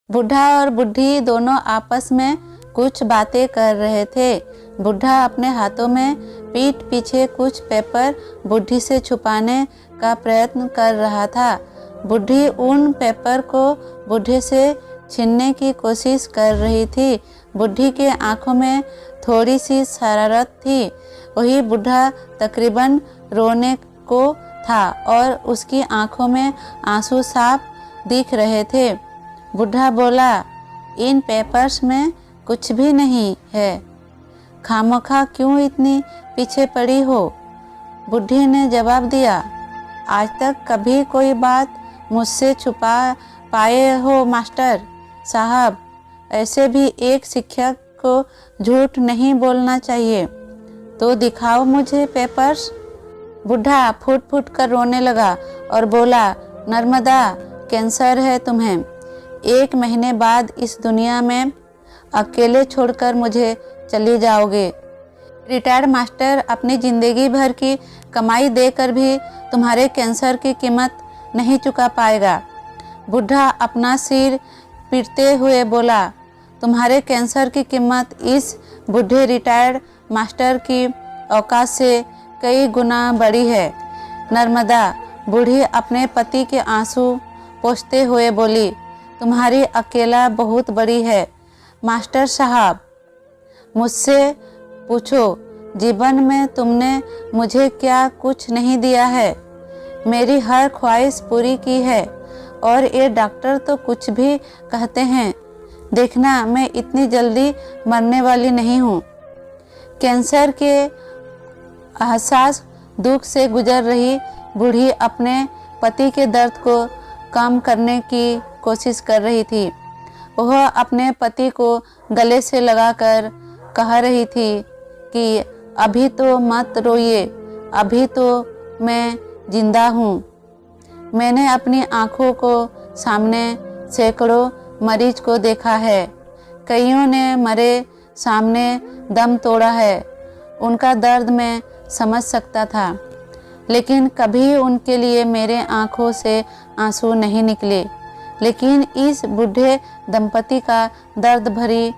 बुढ़ा और बुढ़ी दोनों आपस में कुछ बातें कर रहे थे। बुढ़ा अपने हाथों में पीठ पीछे कुछ पेपर बुढ़ी से छुपाने का प्रयत्न कर रहा था। बुढ़ी उन पेपर को बुढ़े से छीनने की कोशिश कर रही थी। बुढ़ी के आंखों में थोड़ी सी शरारत थी। वही बुढ़ा तकरीबन रोने को था और उसकी आंखों में आंसू साफ दिख रहे थे। बुढ़ा बोला, इन पेपर्स में कुछ भी नहीं है, खामखा क्यों इतनी पीछे पड़ी हो? बुढ़ी ने जवाब दिया, आज तक कभी कोई बात मुझसे छुपा पाए हो मास्टर साहब? ऐसे भी एक शिक्षक को झूठ नहीं बोलना चाहिए। तो दिखाओ मुझे पेपर्स। बुढ़ा फूट फूट कर रोने लगा और बोला, नर्मदा, कैंसर है तुम्हें। 1 महीने बाद इस दुनिया में अकेले छोड़कर मुझे चली जाओगे। रिटायर्ड मास्टर अपनी ज़िंदगी भर की कमाई देकर भी तुम्हारे कैंसर की कीमत नहीं चुका पाएगा। बुढ़ा अपना सिर पीटते हुए बोला, तुम्हारे कैंसर की कीमत इस बूढ़े रिटायर्ड मास्टर की औकात से कई गुना बड़ी है। नर्मदा बूढ़ी अपने पति के आंसू पोंछते हुए बोली, तुम्हारी अकेला बहुत बड़ी है मास्टर साहब। मुझसे पूछो, जीवन में तुमने मुझे क्या कुछ नहीं दिया है? मेरी हर ख्वाहिश पूरी की है और ये डॉक्टर तो कुछ भी कहते हैं। देखना, मैं इतनी जल्दी मरने वाली नहीं हूँ। कैंसर के एहसास दुख से गुजर रही बूढ़ी अपने पति के दर्द को कम करने की कोशिश कर रही थी। वह अपने पति को गले से लगाकर कह रही थी कि अभी तो मत रोइए, अभी तो मैं जिंदा हूँ। मैंने अपनी आँखों को सामने सैकड़ों मरीज को देखा है। कईयों ने मरे सामने दम तोड़ा है। उनका दर्द मैं समझ सकता था, लेकिन कभी उनके लिए मेरे आँखों से आंसू नहीं निकले। लेकिन इस बूढ़े दंपति का दर्द भरी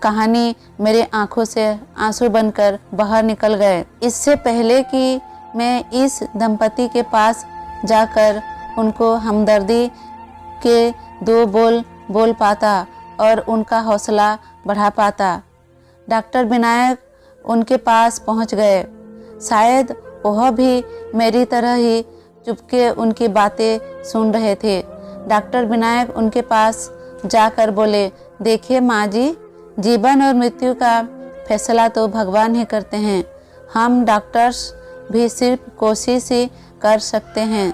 कहानी मेरे आँखों से आंसू बनकर बाहर निकल गए। इससे पहले कि मैं इस दंपति के पास जाकर उनको हमदर्दी के 2 बोल बोल पाता और उनका हौसला बढ़ा पाता, डॉक्टर विनायक उनके पास पहुंच गए। शायद वह भी मेरी तरह ही चुपके उनकी बातें सुन रहे थे। डॉक्टर विनायक उनके पास जाकर बोले, देखिए माँ जी, जीवन और मृत्यु का फैसला तो भगवान ही करते हैं। हम डॉक्टर्स भी सिर्फ कोशिश ही कर सकते हैं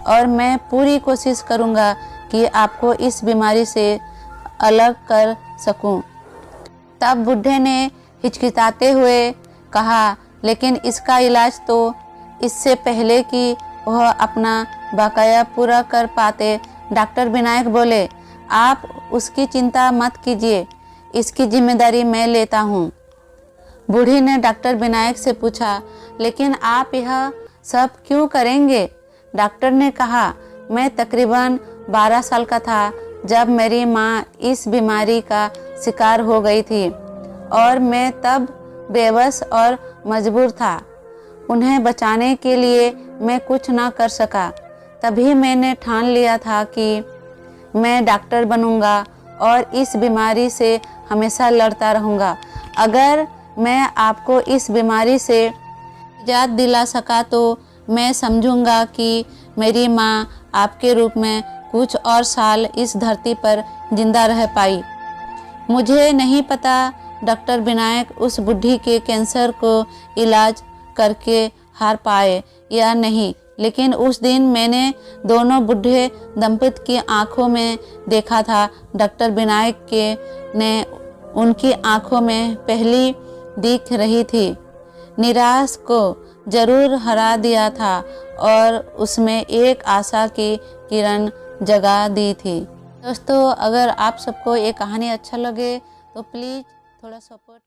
और मैं पूरी कोशिश करूँगा कि आपको इस बीमारी से अलग कर सकूं। तब बूढ़े ने हिचकिचाते हुए कहा, लेकिन इसका इलाज तो इससे पहले कि वह अपना बकाया पूरा कर पाते। डॉक्टर विनायक बोले, आप उसकी चिंता मत कीजिए, इसकी जिम्मेदारी मैं लेता हूँ। बूढ़ी ने डॉक्टर विनायक से पूछा, लेकिन आप यह सब क्यों करेंगे? डॉक्टर ने कहा, मैं तकरीबन 12 साल का था जब मेरी माँ इस बीमारी का शिकार हो गई थी और मैं तब बेबस और मजबूर था। उन्हें बचाने के लिए मैं कुछ ना कर सका। तभी मैंने ठान लिया था कि मैं डॉक्टर बनूंगा और इस बीमारी से हमेशा लड़ता रहूंगा। अगर मैं आपको इस बीमारी से निजात दिला सका तो मैं समझूंगा कि मेरी माँ आपके रूप में कुछ और साल इस धरती पर जिंदा रह पाई। मुझे नहीं पता डॉक्टर विनायक उस बुढ़ी के कैंसर को इलाज करके हार पाए या नहीं, लेकिन उस दिन मैंने दोनों बूढ़े दंपति की आंखों में देखा था। डॉक्टर विनायक के ने उनकी आंखों में पहली दिख रही थी निराश को जरूर हरा दिया था और उसमें एक आशा की किरण जगा दी थी। दोस्तों, अगर आप सबको ये कहानी अच्छा लगे तो प्लीज़ थोड़ा सपोर्ट